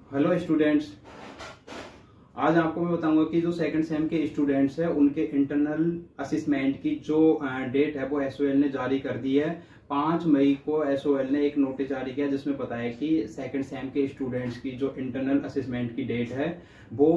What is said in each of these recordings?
Hello students, आज आपको मैं बताऊंगा कि जो सेकंड सेम के स्टूडेंट्स हैं उनके इंटरनल असेसमेंट की जो डेट है वो एसओएल ने जारी कर दी है। 5 मई को एसओएल ने एक नोटिस जारी किया जिसमें बताया कि सेकंड सेम के स्टूडेंट्स की जो इंटरनल असेसमेंट की डेट है वो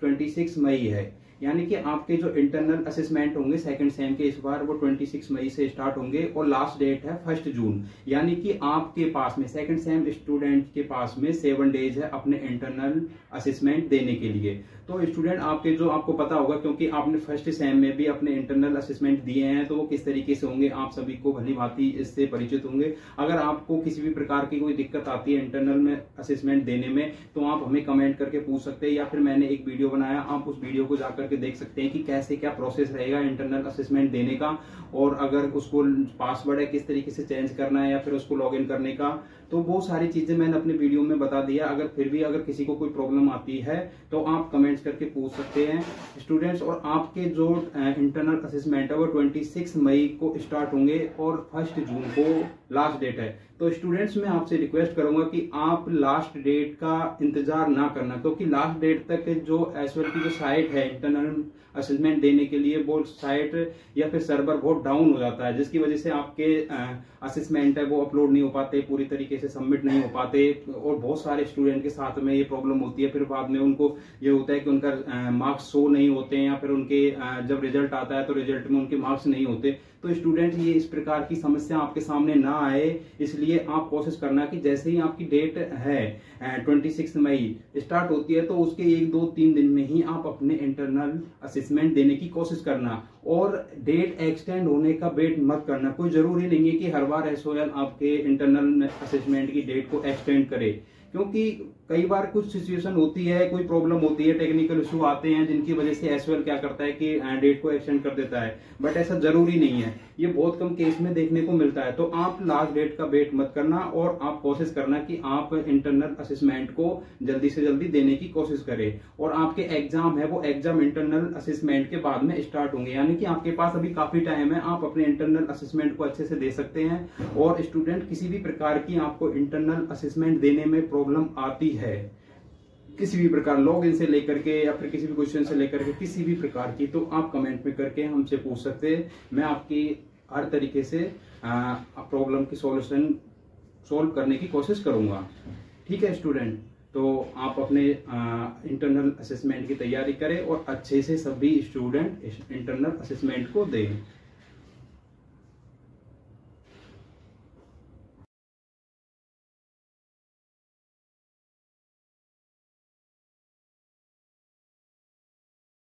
26 मई है। यानी कि आपके जो इंटरनल असेसमेंट होंगे सेकंड सेम के इस बार वो 26 मई से स्टार्ट होंगे और लास्ट डेट है 1 जून। यानी कि आपके पास में सेकंड सेम स्टूडेंट के पास में 7 डेज है अपने इंटरनल असेसमेंट देने के लिए। तो स्टूडेंट आपको पता होगा क्योंकि आपने फर्स्ट सेम में भी अपने इंटरनल असेसमेंट दिए हैं, तो वो किस तरीके से होंगे आप सभी को भली भांति इससे परिचित होंगे। अगर आपको किसी भी प्रकार की कोई दिक्कत आती है इंटरनल में असेसमेंट देने में तो आप हमें कमेंट करके पूछ सकते हैं, या फिर मैंने एक वीडियो बनाया, आप उस वीडियो को जाकर के देख सकते हैं कि कैसे क्या प्रोसेस रहेगा इंटरनल असेसमेंट देने का, और अगर उसको पासवर्ड है किस तरीके से चेंज करना है या फिर उसको लॉग इन करने का। तो वो सारी चीजें मैंने अपने वीडियो में बता दिया। अगर फिर भी अगर किसी को कोई प्रॉब्लम आती है तो आप कमेंट्स करके पूछ सकते हैं स्टूडेंट्स। और आपके जो इंटरनल असेसमेंट है वो 26 मई को स्टार्ट होंगे और 1 जून को लास्ट डेट है। तो स्टूडेंट्स मैं आपसे रिक्वेस्ट करूंगा कि आप लास्ट डेट का इंतजार ना करना, क्योंकि लास्ट डेट तक जो एसओएल की जो साइट है इंटरनल असेसमेंट देने के लिए वो साइट या फिर सर्वर बहुत डाउन हो जाता है, जिसकी वजह से आपके असेसमेंट है वो अपलोड नहीं हो पाते, पूरी तरीके से सबमिट नहीं हो पाते। और बहुत सारे स्टूडेंट के साथ में ये प्रॉब्लम होती है। फिर बाद में उनको ये होता है कि उनका मार्क्स शो नहीं होते हैं, या फिर उनके जब रिजल्ट आता है तो रिजल्ट में उनके मार्क्स नहीं होते। तो स्टूडेंट ये इस प्रकार की समस्या आपके सामने ना आए, इसलिए आप कोशिश करना कि जैसे ही आपकी डेट है 26 मई स्टार्ट होती है तो उसके 1-2-3 दिन में ही आप अपने इंटरनल असेसमेंट देने की कोशिश करना। और डेट एक्सटेंड होने का वेट मत करना। कोई जरूरी नहीं है कि हर बार एसओएल आपके इंटरनल असेसमेंट की डेट को एक्सटेंड करे, क्योंकि कई बार कुछ सिचुएशन होती है, कोई प्रॉब्लम होती है, टेक्निकल इशू आते हैं जिनकी वजह से एसओएल क्या करता है कि डेट को एक्सटेंड कर देता है। बट ऐसा जरूरी नहीं है, ये बहुत कम केस में देखने को मिलता है। तो आप लास्ट डेट का वेट मत करना और आप कोशिश करना कि आप इंटरनल असेसमेंट को जल्दी से जल्दी देने की कोशिश करें। और आपके एग्जाम है वो एग्जाम इंटरनल असेसमेंट के बाद में स्टार्ट होंगे, यानी कि आपके पास अभी काफी टाइम है, आप अपने इंटरनल असेसमेंट को अच्छे से दे सकते हैं। और स्टूडेंट किसी भी प्रकार की आपको इंटरनल असेसमेंट देने में प्रॉब्लम आती है, किसी भी प्रकार लॉग इन से लेकर के या फिर किसी भी क्वेश्चन से लेकर के किसी भी प्रकार की, तो आप कमेंट में करके हमसे पूछ सकते हैं। मैं आपकी हर तरीके से प्रॉब्लम की सॉल्यूशन सॉल्व करने की कोशिश करूंगा। ठीक है स्टूडेंट, तो आप अपने इंटरनल असेसमेंट की तैयारी करें और अच्छे से सभी स्टूडेंट इंटरनल असेसमेंट को दें।